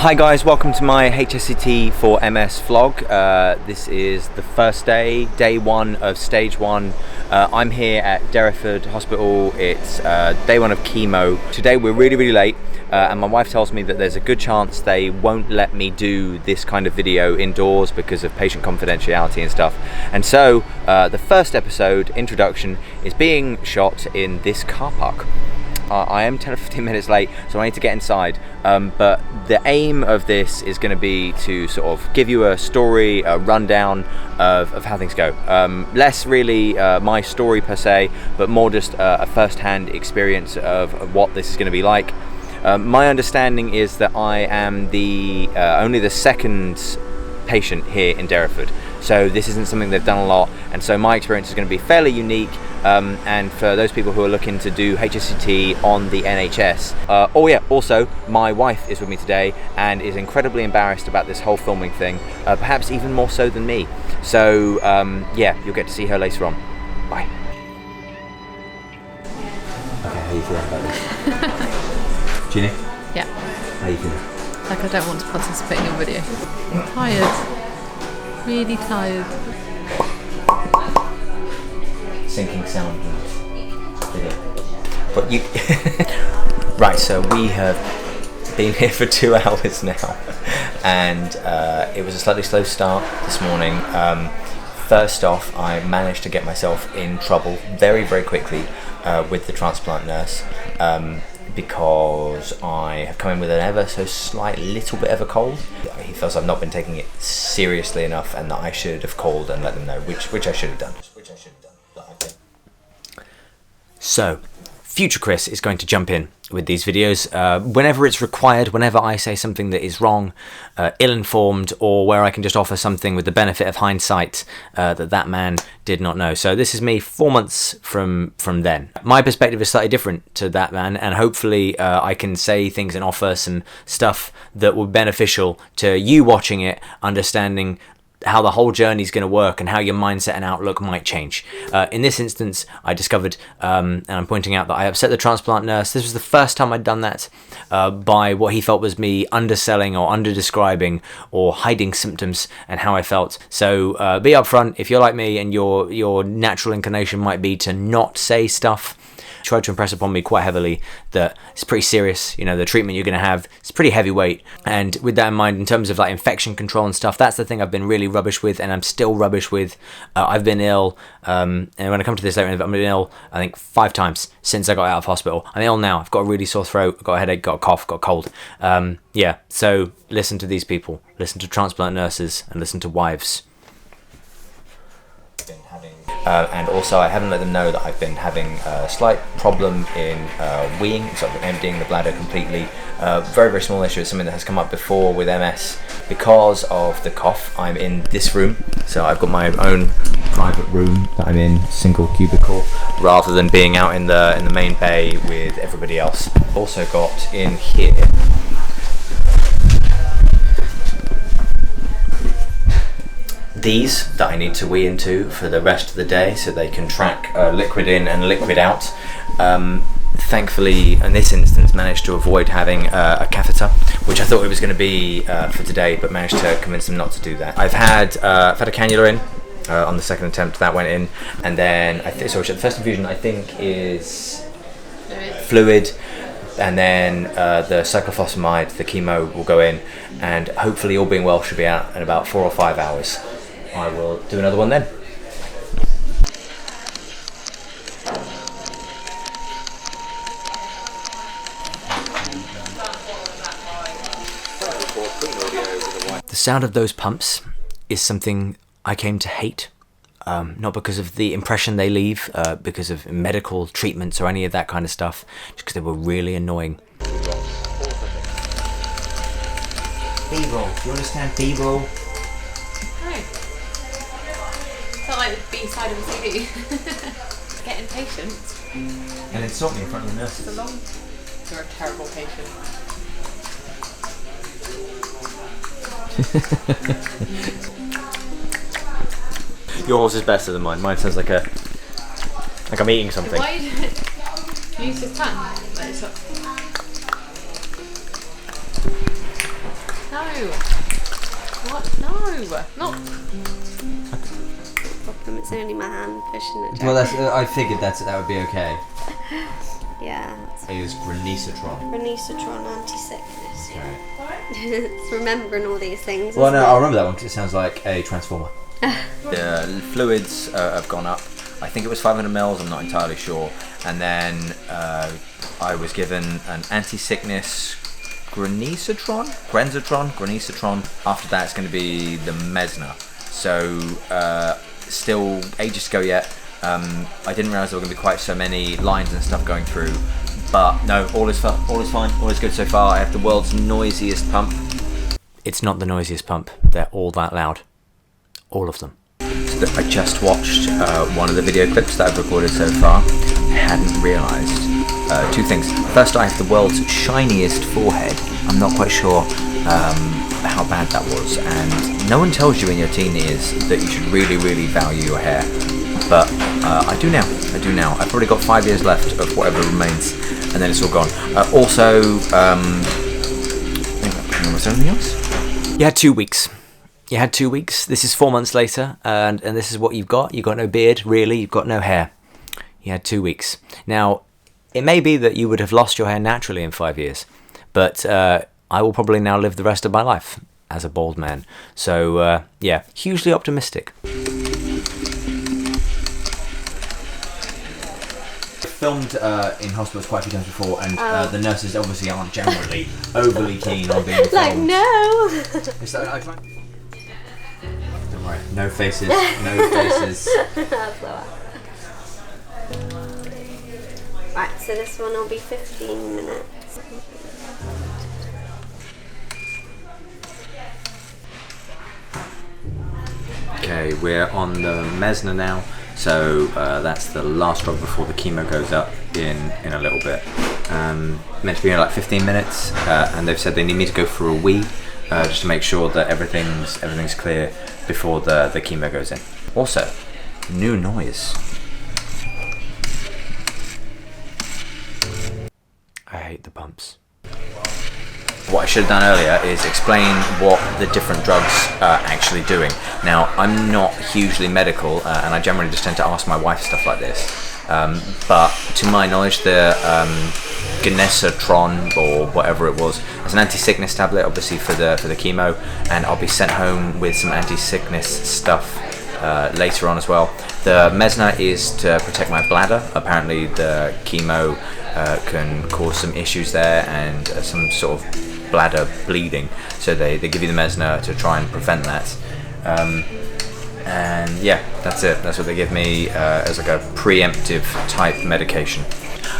Hi guys, welcome to my HSCT for MS vlog. This is the first day, day one of stage one. I'm here at Derriford Hospital. It's day one of chemo. Today we're really late and my wife tells me that there's a good chance they won't let me do this kind of video indoors because of patient confidentiality and stuff. And so the first episode, introduction, is being shot in this car park. I am 10 or 15 minutes late, so I need to get inside, but the aim of this is going to be to sort of give you a story, a rundown of how things go. Less really my story per se, but more just a first-hand experience of what this is going to be like. My understanding is that I am only the second patient here in Derriford, so this isn't something they've done a lot, and so my experience is going to be fairly unique. And for those people who are looking to do HSCT on the NHS, also my wife is with me today and is incredibly embarrassed about this whole filming thing, perhaps even more so than me. So yeah, you'll get to see her later on. Bye. Okay, how are you feeling about this? Ginny? Yeah. How are you feeling? Like I don't want to participate in your video. I'm tired. Really tired. Sinking sound video. But you right, so we have been here for 2 hours now, and it was a slightly slow start this morning. First off, I managed to get myself in trouble very quickly with the transplant nurse, because I have come in with an ever so slight little bit of a cold. He feels I've not been taking it seriously enough and that I should have called and let them know, which I should have done. So, future Chris is going to jump in with these videos whenever it's required, whenever I say something that is wrong, ill-informed, or where I can just offer something with the benefit of hindsight that man did not know. So this is me 4 months from then. My perspective is slightly different to that man, and hopefully I can say things and offer some stuff that will be beneficial to you watching it, understanding how the whole journey is going to work and how your mindset and outlook might change. In this instance, I discovered, and I'm pointing out that I upset the transplant nurse. This was the first time I'd done that by what he felt was me underselling or under-describing or hiding symptoms and how I felt. So be upfront. If you're like me and your natural inclination might be to not say stuff, tried to impress upon me quite heavily that it's pretty serious. You know, the treatment you're going to have is pretty heavyweight, and with that in mind, in terms of like infection control and stuff, that's the thing I've been really rubbish with, and I'm still rubbish with. I've been ill, and when I come to this later, I've been ill I think 5 times since I got out of hospital. I'm ill now. I've got a really sore throat, I've got a headache, got a cough, got a cold. Yeah, so listen to these people, listen to transplant nurses, and listen to wives. And also I haven't let them know that I've been having a slight problem in weeing, so I've been emptying the bladder completely. Very small issue. It's something that has come up before with MS. Because of the cough, I'm in this room, so I've got my own private room that I'm in, single cubicle, rather than being out in the main bay with everybody else. Also got in here these that I need to wee into for the rest of the day so they can track liquid in and liquid out. Thankfully, in this instance, managed to avoid having a catheter, which I thought it was going to be for today, but managed to convince them not to do that. I've had a cannula in on the second attempt. That went in, and then so the first infusion I think is fluid, and then the cyclophosphamide, the chemo, will go in, and hopefully, all being well, should be out in about 4 or 5 hours. I will do another one then. The sound of those pumps is something I came to hate, not because of the impression they leave, because of medical treatments or any of that kind of stuff, just because they were really annoying. B-roll. Do you understand B-roll? Like the B-side of a CD. Get impatient. And insult me in front of the nurses. You're a terrible patient. Yours is better than mine. Mine sounds like I'm eating something. Why use his tongue? Like, not. Problem. It's only my hand pushing it. Well, I figured that would be okay. Yeah. It was Renisatron. Renisatron anti-sickness. Okay. It's remembering all these things. Well, no, isn't it? I'll remember that one because it sounds like a transformer. The fluids have gone up. I think it was 500 mils. I'm not entirely sure. And then I was given an anti-sickness Grenisatron. After that, it's going to be the Mesna. So still ages to go yet. I didn't realise there were going to be quite so many lines and stuff going through. But no, all is fine. All is good so far. I have the world's noisiest pump. It's not the noisiest pump. They're all that loud. All of them. So I just watched one of the video clips that I've recorded so far. I hadn't realised two things. First, I have the world's shiniest forehead. I'm not quite sure how bad that was. And no one tells you in your teen years that you should really, really value your hair. But I do now. I've probably got 5 years left of whatever remains, and then it's all gone. Also, was there anything else? You had 2 weeks. This is 4 months later, and this is what you've got. You've got no beard, really. You've got no hair. You had 2 weeks. Now, it may be that you would have lost your hair naturally in 5 years, but I will probably now live the rest of my life as a bald man. So, yeah, hugely optimistic. Filmed in hospitals quite a few times before, and the nurses obviously aren't generally overly keen on being filmed. Like, no! It's like, don't worry, no faces, no faces. That's all right, so this one will be 15 minutes. Okay, we're on the Mesna now. So that's the last drop before the chemo goes up in a little bit. Meant to be in like 15 minutes, and they've said they need me to go for a wee, just to make sure that everything's clear before the chemo goes in. Also, new noise. I hate the pumps. What I should have done earlier is explain what the different drugs are actually doing. Now, I'm not hugely medical, and I generally just tend to ask my wife stuff like this. But to my knowledge, the Genesatron, or whatever it was, is an anti-sickness tablet, obviously for the chemo, and I'll be sent home with some anti-sickness stuff later on as well. The Mesna is to protect my bladder. Apparently, the chemo can cause some issues there and some sort of bladder bleeding, so they give you the Mesna to try and prevent that. And yeah, that's it. That's what they give me as like a preemptive type medication.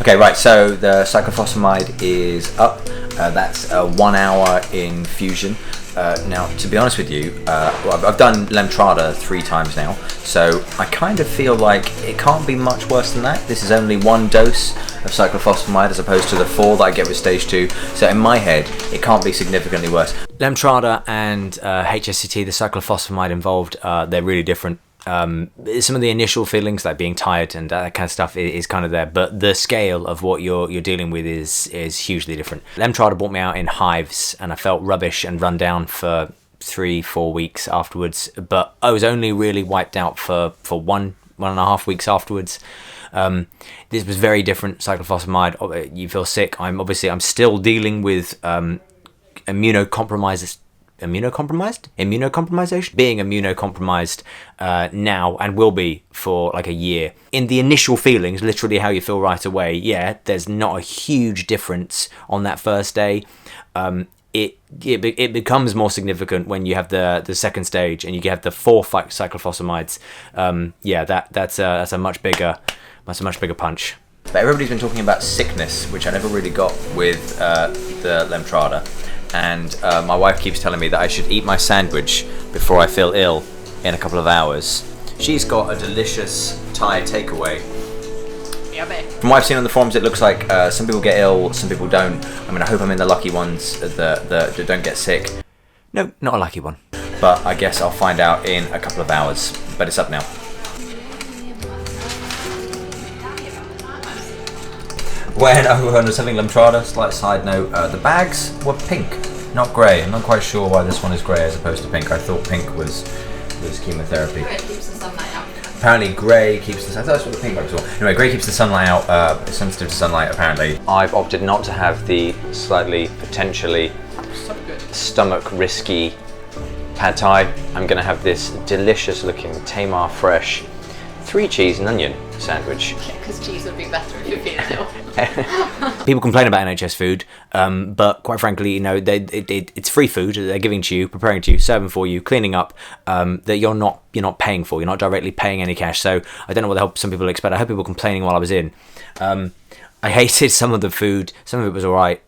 Okay, right, so the cyclophosphamide is up. That's a 1 hour infusion. Now, to be honest with you, I've done Lemtrada 3 times now, so I kind of feel like it can't be much worse than that. This is only 1 dose of cyclophosphamide as opposed to the 4 that I get with stage 2, so in my head, it can't be significantly worse. Lemtrada and HSCT, the cyclophosphamide involved, they're really different. Some of the initial feelings, like being tired and that kind of stuff, is kind of there, but the scale of what you're dealing with is hugely different. Lemtrada brought me out in hives, and I felt rubbish and run down for 3-4 weeks afterwards, but I was only really wiped out for 1.5 weeks afterwards. This was very different. Cyclophosphamide, you feel sick. I'm still dealing with immunocompromisation, being immunocompromised now, and will be for like a year. In the initial feelings, literally how you feel right away, yeah, there's not a huge difference on that first day. It becomes more significant when you have the second stage and you have the 4 cyclophosphamides. Yeah, that's a much bigger punch. But everybody's been talking about sickness, which I never really got with the Lemtrada. And my wife keeps telling me that I should eat my sandwich before I feel ill in a couple of hours. She's got a delicious Thai takeaway. Yummy. From what I've seen on the forums, it looks like some people get ill, some people don't. I mean, I hope I'm in the lucky ones that don't get sick. No, not a lucky one. But I guess I'll find out in a couple of hours. But it's up now. When I was having Lemtrada, slight side note, the bags were pink. not grey. I'm not quite sure why this one is grey as opposed to pink. I thought pink was chemotherapy. It keeps the sunlight out. Apparently grey keeps the... I thought that's what the pink box was. Anyway, grey keeps the sunlight out. It's sensitive to sunlight, apparently. I've opted not to have the slightly, potentially stomach risky pad thai. I'm going to have this delicious looking Tamar Fresh 3 cheese and onion sandwich. Yeah, because cheese would be better if you're feeling ill. People complain about NHS food, but quite frankly, you know, it's free food they're giving to you, preparing to you, serving for you, cleaning up, that you're not paying for. You're not directly paying any cash. So I don't know what the hell some people expect. I heard people complaining while I was in. I hated some of the food. Some of it was all right.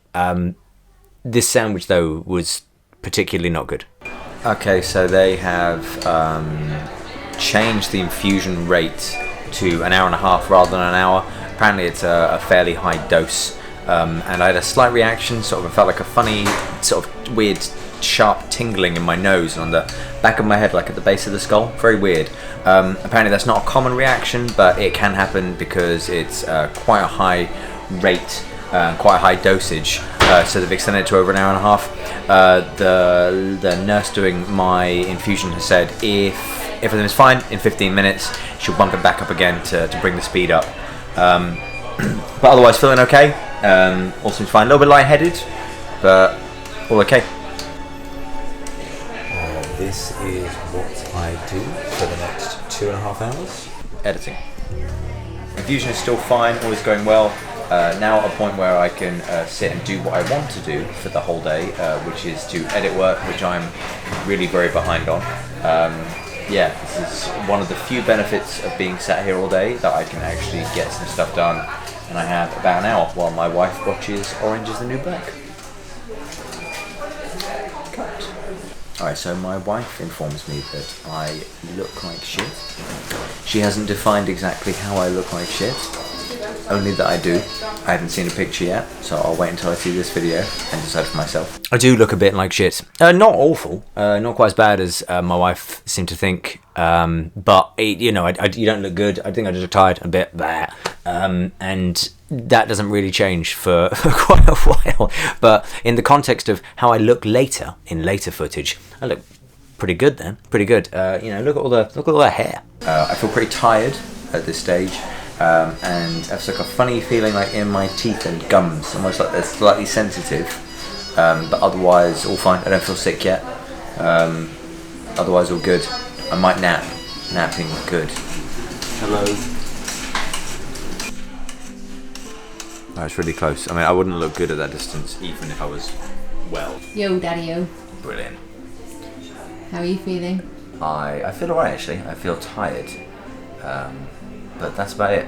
This sandwich though was particularly not good. Okay, so they have changed the infusion rate to an hour and a half rather than an hour. Apparently it's a fairly high dose, and I had a slight reaction, sort of. I felt like a funny, sort of weird, sharp tingling in my nose and on the back of my head, like at the base of the skull. Very weird. Apparently that's not a common reaction, but it can happen because it's quite a high rate, quite a high dosage, so they've extended it to over an hour and a half. The nurse doing my infusion has said if everything is fine, in 15 minutes she'll bump it back up again to bring the speed up. But otherwise feeling okay. All seems fine. A little bit lightheaded, but all okay. This is what I do for the next 2.5 hours. Editing. Infusion is still fine, always going well. Now at a point where I can sit and do what I want to do for the whole day, which is to edit work, which I'm really very behind on. Yeah, this is one of the few benefits of being sat here all day, that I can actually get some stuff done, and I have about an hour while my wife watches Orange is the New Black. Cut. Alright, so my wife informs me that I look like shit. She hasn't defined exactly how I look like shit, only that I do. I haven't seen a picture yet, so I'll wait until I see this video and decide for myself. I do look a bit like shit. Not awful, not quite as bad as my wife seemed to think, but you know, you don't look good. I think I just look tired, a bit blah. And that doesn't really change for quite a while. But in the context of how I look later, in later footage, I look pretty good then, pretty good. You know, look at all the hair. I feel pretty tired at this stage. And I've like a funny feeling like in my teeth and gums, almost like they're slightly sensitive, but otherwise all fine. I don't feel sick yet. Otherwise all good. I might nap. Napping good. Hello. Oh, it's really close. I mean, I wouldn't look good at that distance even if I was well. Yo, daddy-o. Brilliant. How are you feeling? I feel alright actually. I feel tired. But that's about it.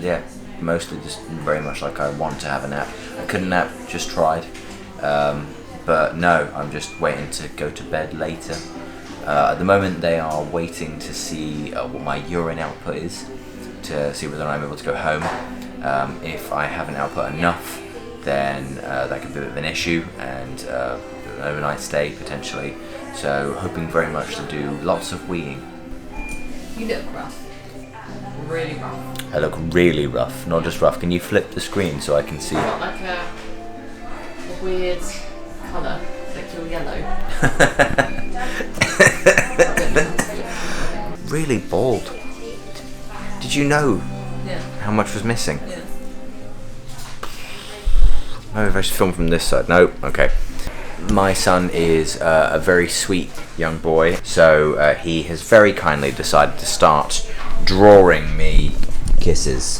Yeah, mostly just very much like I want to have a nap. I couldn't nap, just tried. But no, I'm just waiting to go to bed later. At the moment they are waiting to see what my urine output is, to see whether I'm able to go home. If I haven't output enough, then that could be a bit of an issue, and an overnight stay potentially. So hoping very much to do lots of weeing. You look rough. Really rough. I look really rough, not just rough. Can you flip the screen so I can see? Got like a weird colour, like you're yellow. Really bald. Did you know Yeah. how much was missing? Yeah. Maybe if I should film from this side. No? Okay. My son is a very sweet young boy, so he has very kindly decided to start drawing me kisses,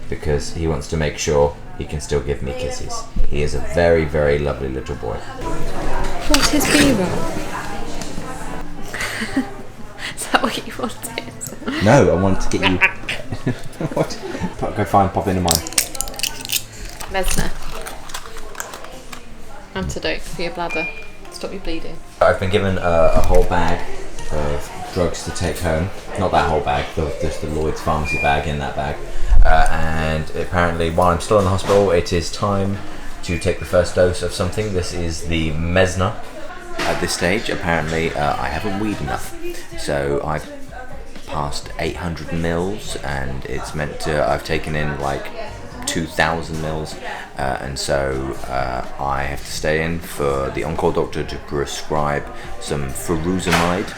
because he wants to make sure he can still give me kisses. He is a very, very lovely little boy. What's his B-roll? Is that what you wanted? No, I wanted to get you... What? Go fine, pop into mine. Mesner. Antidote for your bladder. Stop you bleeding. I've been given a whole bag of drugs to take home. Not that whole bag, just the Lloyd's pharmacy bag in that bag. And apparently while I'm still in the hospital, it is time to take the first dose of something. This is the Mesner. At this stage, apparently I haven't weed enough. So I've passed 800 mils, and it's meant to, I've taken in like 2,000 mils, and so I have to stay in for the on-call doctor to prescribe some furosemide,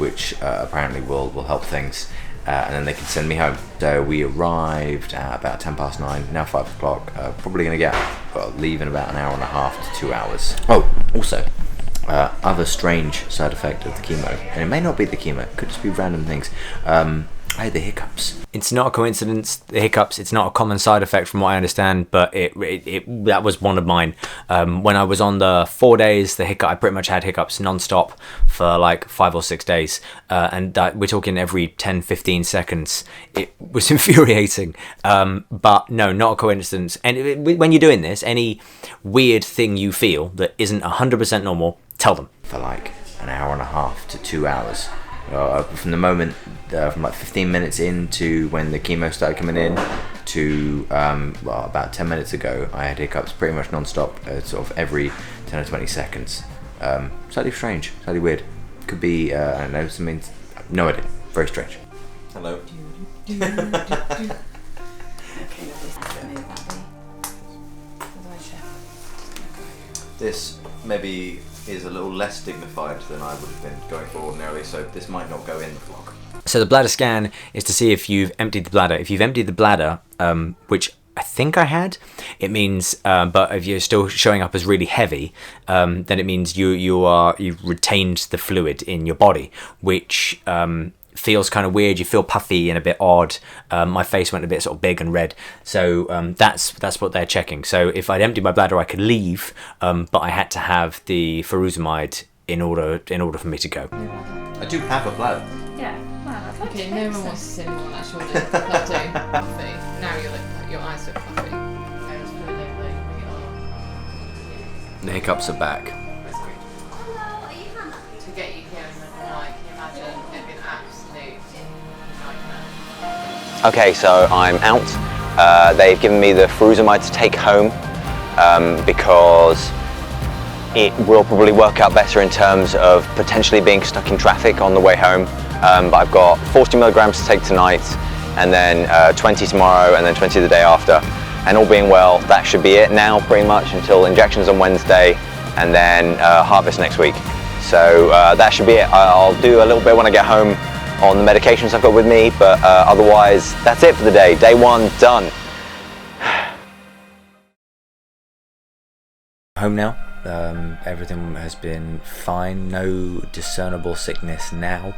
which apparently will help things, and then they can send me home. So we arrived at about 9:10, now 5 o'clock. Probably going to leave in about an hour and a half to 2 hours. Oh, also, other strange side effect of the chemo, and it may not be the chemo, it could just be random things. I had the hiccups. It's not a coincidence, the hiccups. It's not a common side effect from what I understand, but that was one of mine. When I was on the 4 days, I pretty much had hiccups non-stop for like 5 or 6 days. And we're talking every 10-15 seconds. It was infuriating. But no, not a coincidence. And when you're doing this, any weird thing you feel that isn't 100% normal, tell them. For like an hour and a half to 2 hours. From the moment, from like 15 minutes into when the chemo started coming in to about 10 minutes ago, I had hiccups pretty much non-stop, sort of every 10 or 20 seconds. Slightly strange, slightly weird. Could be, I don't know, something, no idea. Very strange. Hello. This maybe is a little less dignified than I would have been going for ordinarily, so this might not go in the vlog. So the bladder scan is to see if you've emptied the bladder. If you've emptied the bladder, which I think I had, it means, but if you're still showing up as really heavy, then it means you've retained the fluid in your body, which feels kind of weird. You feel puffy and a bit odd. My face went a bit sort of big and red. So that's what they're checking. So if I'd emptied my bladder, I could leave, but I had to have the furosemide in order for me to go. I do have a bladder. Yeah. Wow, okay, no one wants to see anyone actually not doing puffy. Now your eyes look puffy. The hiccups are back. To get you here in the mic, can you imagine it'd be an absolute nightmare. Okay, so I'm out. They've given me the furosemide to take home because it will probably work out better in terms of potentially being stuck in traffic on the way home. But I've got 40 milligrams to take tonight, and then 20 tomorrow, and then 20 the day after. And all being well, that should be it now pretty much until injections on Wednesday, and then harvest next week. So that should be it. I'll do a little bit when I get home on the medications I've got with me, but otherwise that's it for the day. Day one done. Home now. Everything has been fine, no discernible sickness now.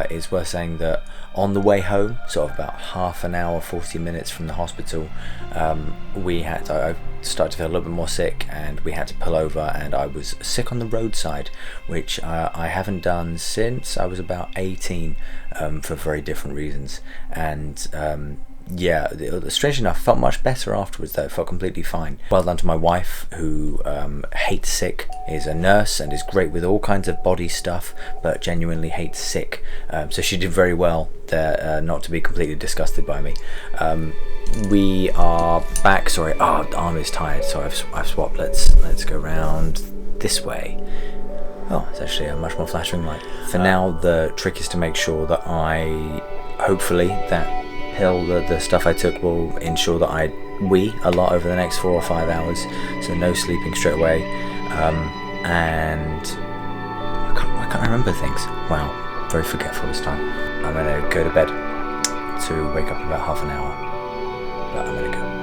It's worth saying that on the way home, sort of about half an hour, 40 minutes from the hospital, I started to feel a little bit more sick, and we had to pull over, and I was sick on the roadside, which I haven't done since I was about 18, for very different reasons. And yeah, strangely enough, felt much better afterwards though, felt completely fine. Well done to my wife, who hates sick, is a nurse and is great with all kinds of body stuff, but genuinely hates sick. So she did very well there, not to be completely disgusted by me. We are back, sorry, the arm is tired, so I've swapped. Let's go around this way. Oh, it's actually a much more flattering light. For now, the trick is to make sure that hopefully that pill, the stuff I took, will ensure that I wee a lot over the next 4 or 5 hours, so no sleeping straight away. And I can't remember things. Wow, very forgetful this time. I'm gonna go to bed to wake up in about half an hour, but I'm gonna go.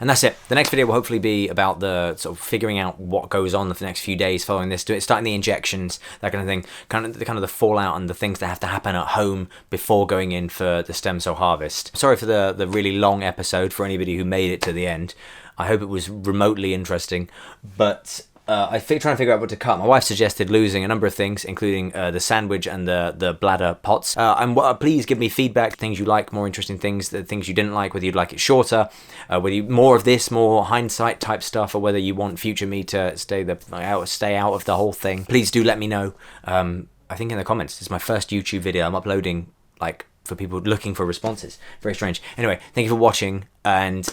And that's it. The next video will hopefully be about the sort of figuring out what goes on the next few days following this, starting the injections, that kind of thing, kind of the fallout and the things that have to happen at home before going in for the stem cell harvest. Sorry for the really long episode for anybody who made it to the end. I hope it was remotely interesting, but trying to figure out what to cut. My wife suggested losing a number of things, including the sandwich and the bladder pots. And please give me feedback, things you like, more interesting things, the things you didn't like, whether you'd like it shorter, whether you more of this, more hindsight type stuff, or whether you want future me to stay out of the whole thing. Please do let me know. I think in the comments. It's my first YouTube video I'm uploading, like, for people looking for responses. Very strange. Anyway, thank you for watching, and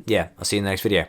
yeah, I'll see you in the next video.